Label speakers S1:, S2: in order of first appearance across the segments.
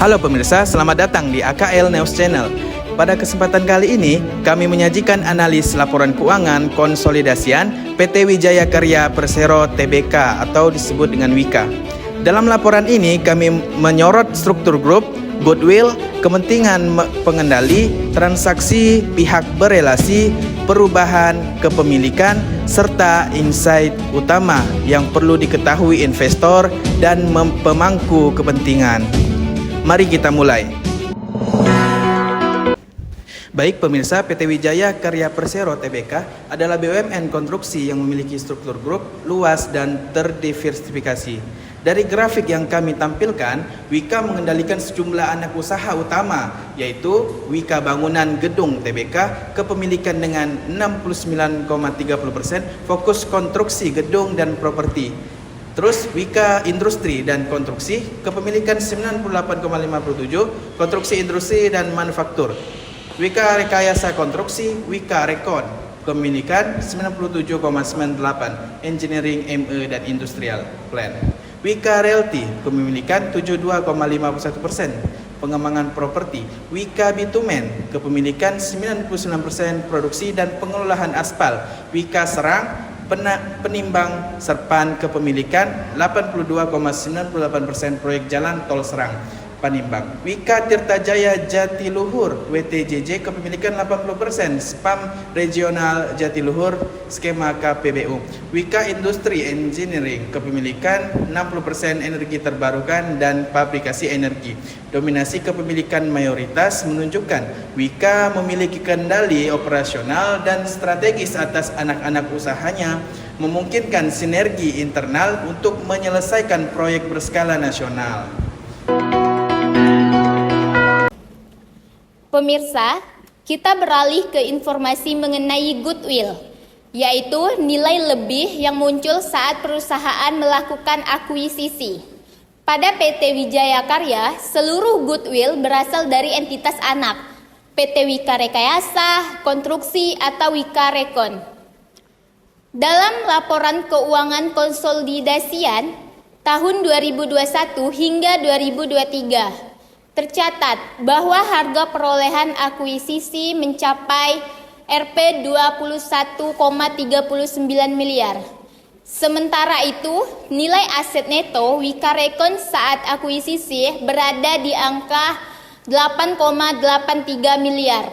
S1: Halo pemirsa, selamat datang di AKL News Channel. Pada kesempatan kali ini, kami menyajikan analis laporan keuangan konsolidasian PT Wijaya Karya Persero Tbk atau disebut dengan WIKA. Dalam laporan ini, kami menyorot struktur grup, goodwill, kepentingan pengendali, transaksi pihak berelasi, perubahan kepemilikan, serta insight utama yang perlu diketahui investor dan pemangku kepentingan. Mari kita mulai. Baik pemirsa, PT Wijaya Karya Persero Tbk adalah BUMN konstruksi yang memiliki struktur grup luas dan terdiversifikasi. Dari grafik yang kami tampilkan, WIKA mengendalikan sejumlah anak usaha utama, yaitu WIKA Bangunan Gedung Tbk, kepemilikan dengan 69,30%, fokus konstruksi gedung dan properti. Terus WIKA Industri dan Konstruksi, kepemilikan 98,57%, konstruksi industri dan manufaktur. WIKA Rekayasa Konstruksi, WIKA Rekon, kepemilikan 97,98%, Engineering ME dan Industrial Plan. WIKA Realty, kepemilikan 72,51%, pengembangan properti. WIKA Bitumen, kepemilikan 99%, produksi dan pengelolaan aspal. WIKA Serang, penimbang serpan, kepemilikan 82,98%, proyek jalan tol Serang Panimbang. WIKA Tirtajaya Jatiluhur WTJJ, kepemilikan 80%, spam regional Jatiluhur, skema KPBU. WIKA Industri Engineering, kepemilikan 60%, energi terbarukan dan pabrikasi energi. Dominasi kepemilikan mayoritas menunjukkan WIKA memiliki kendali operasional dan strategis atas anak-anak usahanya, memungkinkan sinergi internal untuk menyelesaikan proyek berskala nasional.
S2: Pemirsa, kita beralih ke informasi mengenai goodwill, yaitu nilai lebih yang muncul saat perusahaan melakukan akuisisi. Pada PT Wijaya Karya, seluruh goodwill berasal dari entitas anak, PT WIKA Rekayasa, Konstruksi atau WIKA Rekon. Dalam laporan keuangan konsolidasian tahun 2021 hingga 2023, tercatat bahwa harga perolehan akuisisi mencapai Rp 21,39 miliar. Sementara itu, nilai aset neto WIKA Rekon saat akuisisi berada di angka 8,83 miliar.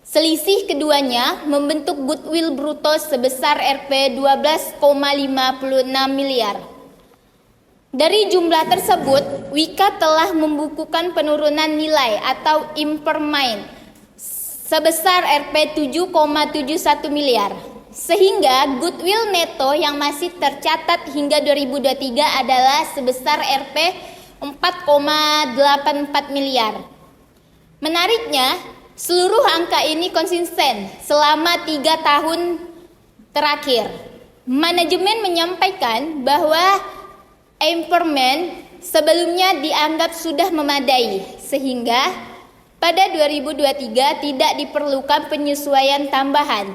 S2: Selisih keduanya membentuk goodwill bruto sebesar Rp 12,56 miliar. Dari jumlah tersebut, WIKA telah membukukan penurunan nilai atau impairment sebesar Rp 7,71 miliar. Sehingga goodwill neto yang masih tercatat hingga 2023 adalah sebesar Rp 4,84 miliar. Menariknya, seluruh angka ini konsisten selama 3 tahun terakhir. Manajemen menyampaikan bahwa impairment sebelumnya dianggap sudah memadai, sehingga pada 2023 tidak diperlukan penyesuaian tambahan.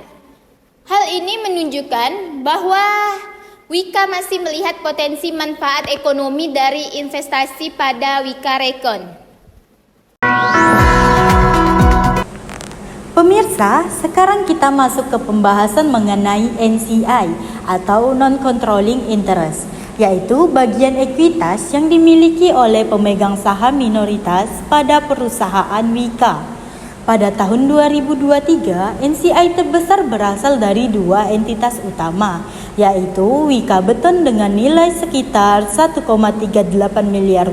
S2: Hal ini menunjukkan bahwa WIKA masih melihat potensi manfaat ekonomi dari investasi pada WIKA Rekon.
S3: Pemirsa, sekarang kita masuk ke pembahasan mengenai NCI atau Non-Controlling Interest, yaitu bagian ekuitas yang dimiliki oleh pemegang saham minoritas pada perusahaan WIKA. Pada tahun 2023, NCI terbesar berasal dari 2 entitas utama, yaitu WIKA Beton dengan nilai sekitar Rp1,38 miliar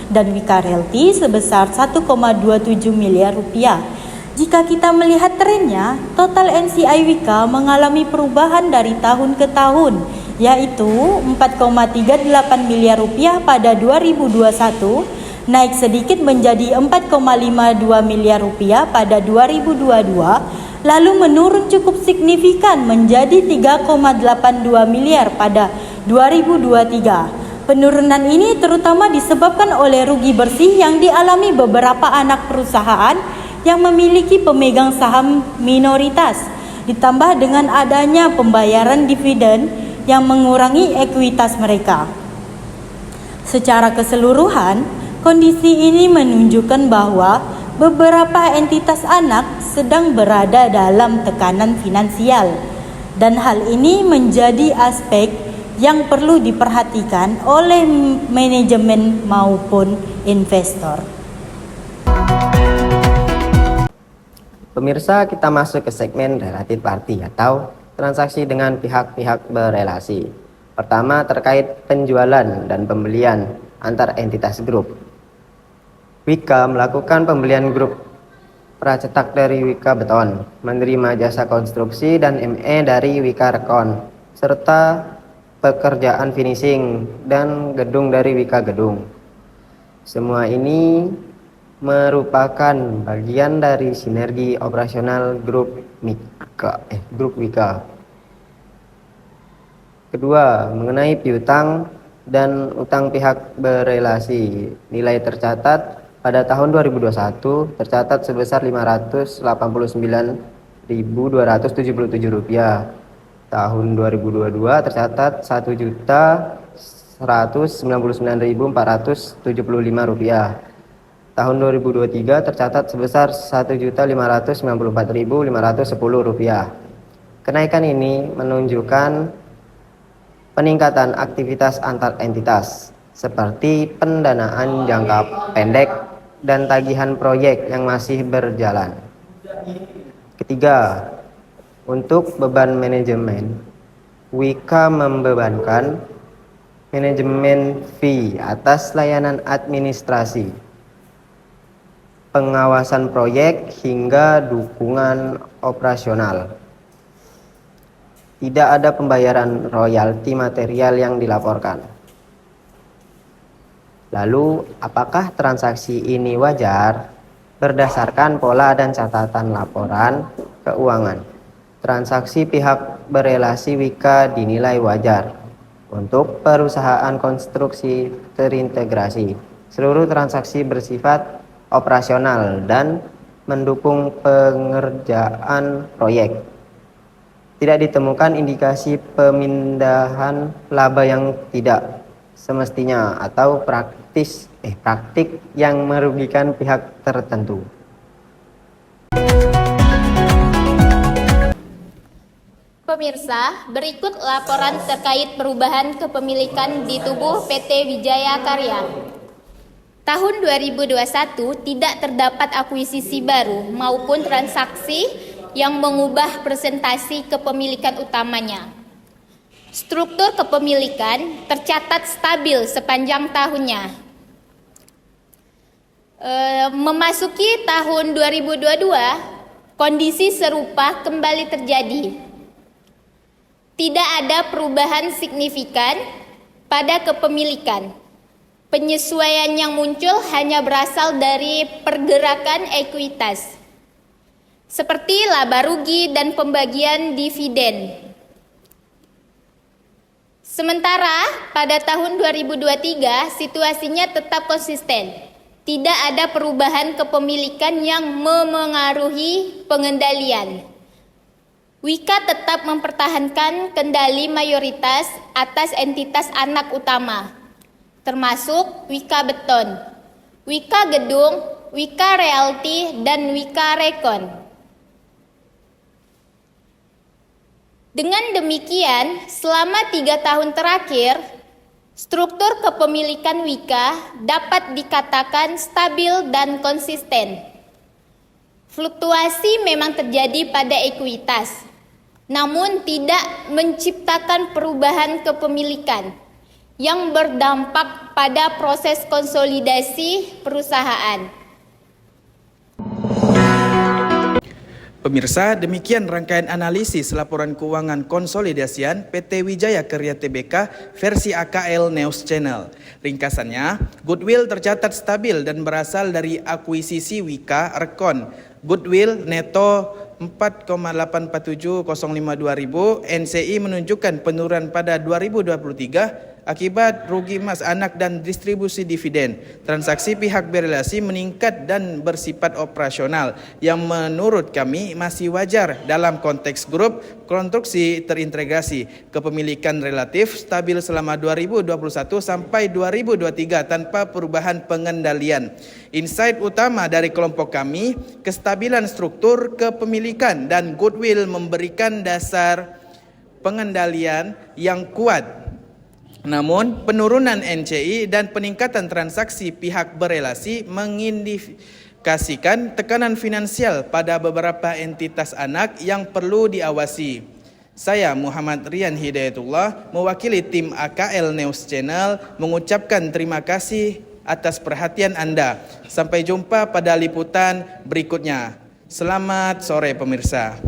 S3: dan WIKA Realty sebesar Rp1,27 miliar. Jika kita melihat trennya, total NCI WIKA mengalami perubahan dari tahun ke tahun, yaitu Rp4,38 miliar pada 2021, naik sedikit menjadi Rp4,52 miliar pada 2022, lalu menurun cukup signifikan menjadi Rp3,82 miliar pada 2023. Penurunan ini terutama disebabkan oleh rugi bersih yang dialami beberapa anak perusahaan yang memiliki pemegang saham minoritas, ditambah dengan adanya pembayaran dividen yang mengurangi ekuitas mereka. Secara keseluruhan, Kondisi ini menunjukkan bahwa beberapa entitas anak sedang berada dalam tekanan finansial, dan hal ini menjadi aspek yang perlu diperhatikan oleh manajemen maupun investor.
S4: Pemirsa, kita masuk ke segmen related party atau transaksi dengan pihak-pihak berelasi. Pertama, terkait penjualan dan pembelian antar entitas grup. Wika melakukan pembelian grup pracetak dari Wika Beton, menerima jasa konstruksi dan ME dari Wika Rekon, serta pekerjaan finishing dan gedung dari Wika Gedung. Semua ini merupakan bagian dari sinergi operasional grup Wika. Kedua, mengenai piutang dan utang pihak berelasi. Nilai tercatat pada tahun 2021 tercatat sebesar Rp589.277. Tahun 2022 tercatat Rp1.199.475. Tahun 2023 tercatat sebesar Rp1.594.510. Kenaikan ini menunjukkan peningkatan aktivitas antar entitas seperti pendanaan jangka pendek dan tagihan proyek yang masih berjalan. Ketiga, untuk beban manajemen, Wika membebankan manajemen fee atas layanan administrasi, pengawasan proyek hingga dukungan operasional. Tidak ada pembayaran royalti material yang dilaporkan. Lalu, apakah transaksi ini wajar? Berdasarkan pola dan catatan laporan keuangan, transaksi pihak berelasi Wika dinilai wajar. Untuk perusahaan konstruksi terintegrasi, seluruh transaksi bersifat operasional dan mendukung pengerjaan proyek. Tidak ditemukan indikasi pemindahan laba yang tidak semestinya atau praktik yang merugikan pihak tertentu.
S2: Pemirsa, berikut laporan terkait perubahan kepemilikan di tubuh PT Wijaya Karya. Tahun 2021 tidak terdapat akuisisi baru maupun transaksi yang mengubah presentasi kepemilikan utamanya. Struktur kepemilikan tercatat stabil sepanjang tahunnya. Memasuki tahun 2022, kondisi serupa kembali terjadi. Tidak ada perubahan signifikan pada kepemilikan. Penyesuaian yang muncul hanya berasal dari pergerakan ekuitas, seperti laba rugi dan pembagian dividen. Sementara pada tahun 2023 situasinya tetap konsisten. Tidak ada perubahan kepemilikan yang memengaruhi pengendalian. Wika tetap mempertahankan kendali mayoritas atas entitas anak utama, termasuk Wika Beton, Wika Gedung, Wika Realty, dan Wika Rekon. Dengan demikian, selama 3 tahun terakhir, struktur kepemilikan Wika dapat dikatakan stabil dan konsisten. Fluktuasi memang terjadi pada ekuitas, namun tidak menciptakan perubahan kepemilikan yang berdampak pada proses konsolidasi perusahaan.
S1: Pemirsa, demikian rangkaian analisis laporan keuangan konsolidasian PT Wijaya Karya Tbk versi AKL News Channel. Ringkasannya, goodwill tercatat stabil dan berasal dari akuisisi Wika Rekon. Goodwill neto 4,847.052 ribu, NCI menunjukkan penurunan pada 2023 akibat rugi emas anak dan distribusi dividen. Transaksi pihak berelasi meningkat dan bersifat operasional yang menurut kami masih wajar dalam konteks grup konstruksi terintegrasi. Kepemilikan relatif stabil selama 2021 sampai 2023 tanpa perubahan pengendalian. Insight utama dari kelompok kami, kestabilan struktur kepemilikan dan goodwill memberikan dasar pengendalian yang kuat. Namun, penurunan NCI dan peningkatan transaksi pihak berelasi mengindikasikan tekanan finansial pada beberapa entitas anak yang perlu diawasi. Saya Muhammad Rian Hidayatullah, mewakili tim AKL News Channel, mengucapkan terima kasih atas perhatian Anda. Sampai jumpa pada liputan berikutnya. Selamat sore pemirsa.